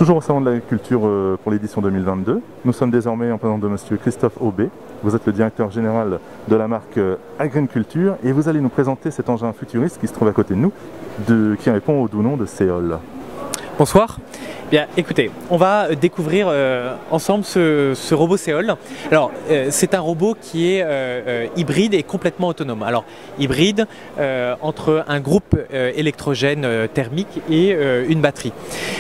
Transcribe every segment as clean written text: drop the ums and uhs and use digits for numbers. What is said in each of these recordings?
Toujours au Salon de l'Agriculture pour l'édition 2022. Nous sommes désormais en présence de Monsieur Christophe Aubé. Vous êtes le directeur général de la marque Agriculture et vous allez nous présenter cet engin futuriste qui se trouve à côté de nous, qui répond au doux nom de Seol. Bonsoir. Bien, écoutez, on va découvrir ensemble ce robot Seol. Alors, c'est un robot qui est hybride et complètement autonome. Alors, hybride entre un groupe électrogène thermique et une batterie.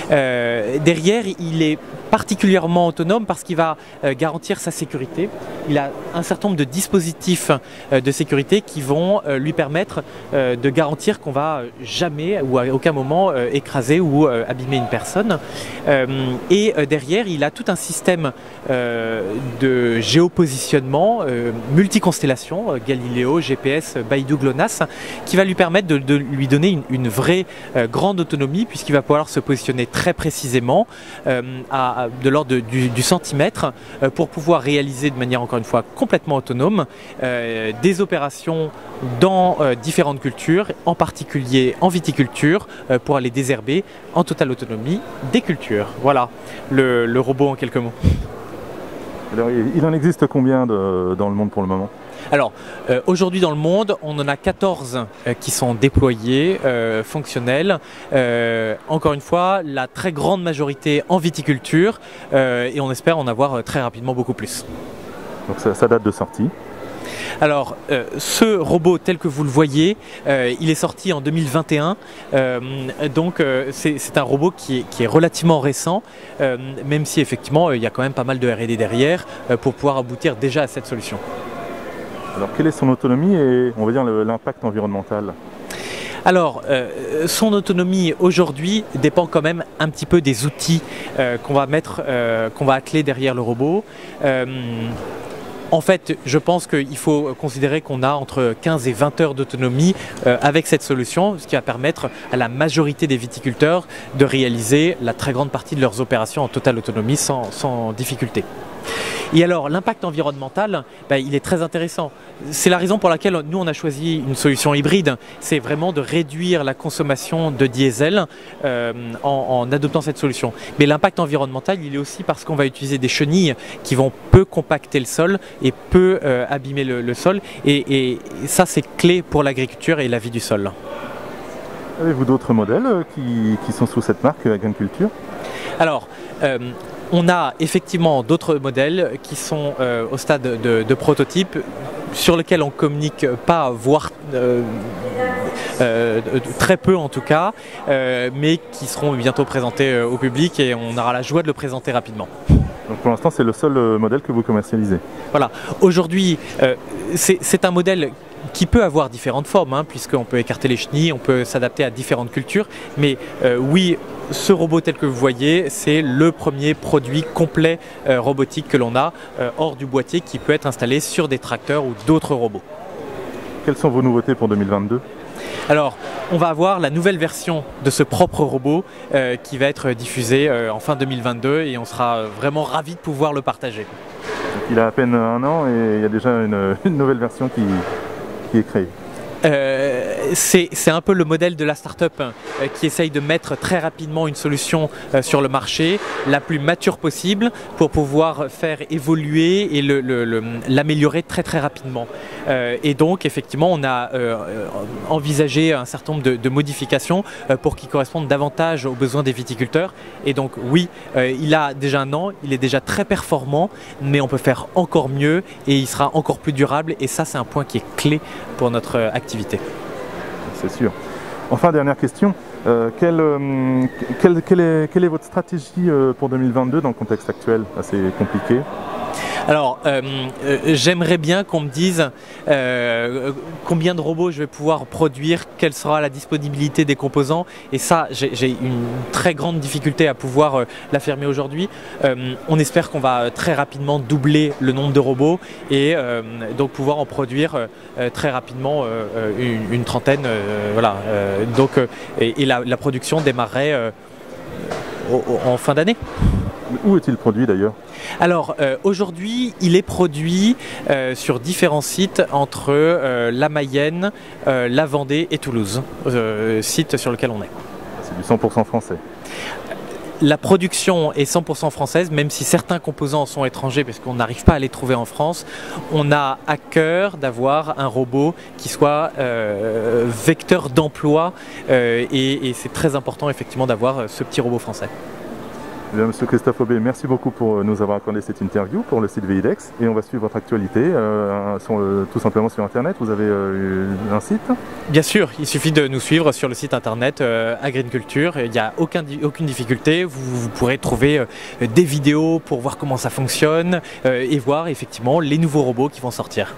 Derrière, il est particulièrement autonome parce qu'il va garantir sa sécurité. Il a un certain nombre de dispositifs de sécurité qui vont lui permettre de garantir qu'on va jamais ou à aucun moment écraser ou abîmer une personne. Et derrière, il a tout un système de géopositionnement multiconstellation, Galileo, GPS, Beidou, GLONASS, qui va lui permettre de lui donner une vraie grande autonomie puisqu'il va pouvoir se positionner très précisément de l'ordre du centimètre pour pouvoir réaliser de manière encore une fois complètement autonome des opérations dans différentes cultures, en particulier en viticulture, pour aller désherber en totale autonomie des cultures. Voilà le robot en quelques mots. Alors, il en existe combien dans le monde pour le moment ? Alors, aujourd'hui dans le monde, on en a 14 qui sont déployés, fonctionnels. Encore une fois, la très grande majorité en viticulture et on espère en avoir très rapidement beaucoup plus. Donc ça date de sortie. Alors, ce robot tel que vous le voyez, il est sorti en 2021, donc c'est un robot qui est relativement récent, même si effectivement il y a quand même pas mal de R&D derrière pour pouvoir aboutir déjà à cette solution. Alors, quelle est son autonomie et on va dire l'impact environnemental ? Alors, son autonomie aujourd'hui dépend quand même un petit peu des outils qu'on va atteler derrière le robot. En fait, je pense qu'il faut considérer qu'on a entre 15 et 20 heures d'autonomie avec cette solution, ce qui va permettre à la majorité des viticulteurs de réaliser la très grande partie de leurs opérations en totale autonomie sans difficulté. Et alors, l'impact environnemental, il est très intéressant. C'est la raison pour laquelle nous, on a choisi une solution hybride. C'est vraiment de réduire la consommation de diesel en adoptant cette solution. Mais l'impact environnemental, il est aussi parce qu'on va utiliser des chenilles qui vont peu compacter le sol et peu abîmer le sol. Et ça, c'est clé pour l'agriculture et la vie du sol. Avez-vous d'autres modèles qui sont sous cette marque Agriculture ? Alors, on a effectivement d'autres modèles qui sont au stade de prototype sur lesquels on ne communique pas, voire très peu en tout cas, mais qui seront bientôt présentés au public et on aura la joie de le présenter rapidement. Donc pour l'instant, c'est le seul modèle que vous commercialisez. Voilà. Aujourd'hui, c'est un modèle qui peut avoir différentes formes, puisqu'on peut écarter les chenilles, on peut s'adapter à différentes cultures, mais oui, ce robot tel que vous voyez, c'est le premier produit complet robotique que l'on a hors du boîtier qui peut être installé sur des tracteurs ou d'autres robots. Quelles sont vos nouveautés pour 2022 ? Alors, on va avoir la nouvelle version de ce propre robot qui va être diffusée en fin 2022 et on sera vraiment ravis de pouvoir le partager. Donc, il a à peine un an et il y a déjà une nouvelle version qui est créée. C'est un peu le modèle de la start-up qui essaye de mettre très rapidement une solution sur le marché, la plus mature possible pour pouvoir faire évoluer et l'améliorer très très rapidement. Et donc effectivement on a envisagé un certain nombre de modifications pour qu'ils correspondent davantage aux besoins des viticulteurs. Et donc oui, il a déjà un an, il est déjà très performant, mais on peut faire encore mieux et il sera encore plus durable et ça c'est un point qui est clé pour notre activité. C'est sûr. Enfin, dernière question, quelle est votre stratégie pour 2022 dans le contexte actuel assez compliqué ? Alors, j'aimerais bien qu'on me dise combien de robots je vais pouvoir produire, quelle sera la disponibilité des composants. Et ça, j'ai une très grande difficulté à pouvoir l'affirmer aujourd'hui. On espère qu'on va très rapidement doubler le nombre de robots et donc pouvoir en produire très rapidement une trentaine. Voilà. Et la production démarrerait en fin d'année. Où est-il produit d'ailleurs ? Alors aujourd'hui il est produit sur différents sites entre la Mayenne, la Vendée et Toulouse, site sur lequel on est. C'est du 100% français. La production est 100% française, même si certains composants sont étrangers parce qu'on n'arrive pas à les trouver en France. On a à cœur d'avoir un robot qui soit vecteur d'emploi et c'est très important effectivement d'avoir ce petit robot français. Eh bien, Monsieur Christophe Aubé, merci beaucoup pour nous avoir accordé cette interview pour le site VIDEX et on va suivre votre actualité tout simplement sur Internet. Vous avez un site? Bien sûr, il suffit de nous suivre sur le site internet Agriculture. Il n'y a aucune difficulté. Vous pourrez trouver des vidéos pour voir comment ça fonctionne et voir effectivement les nouveaux robots qui vont sortir.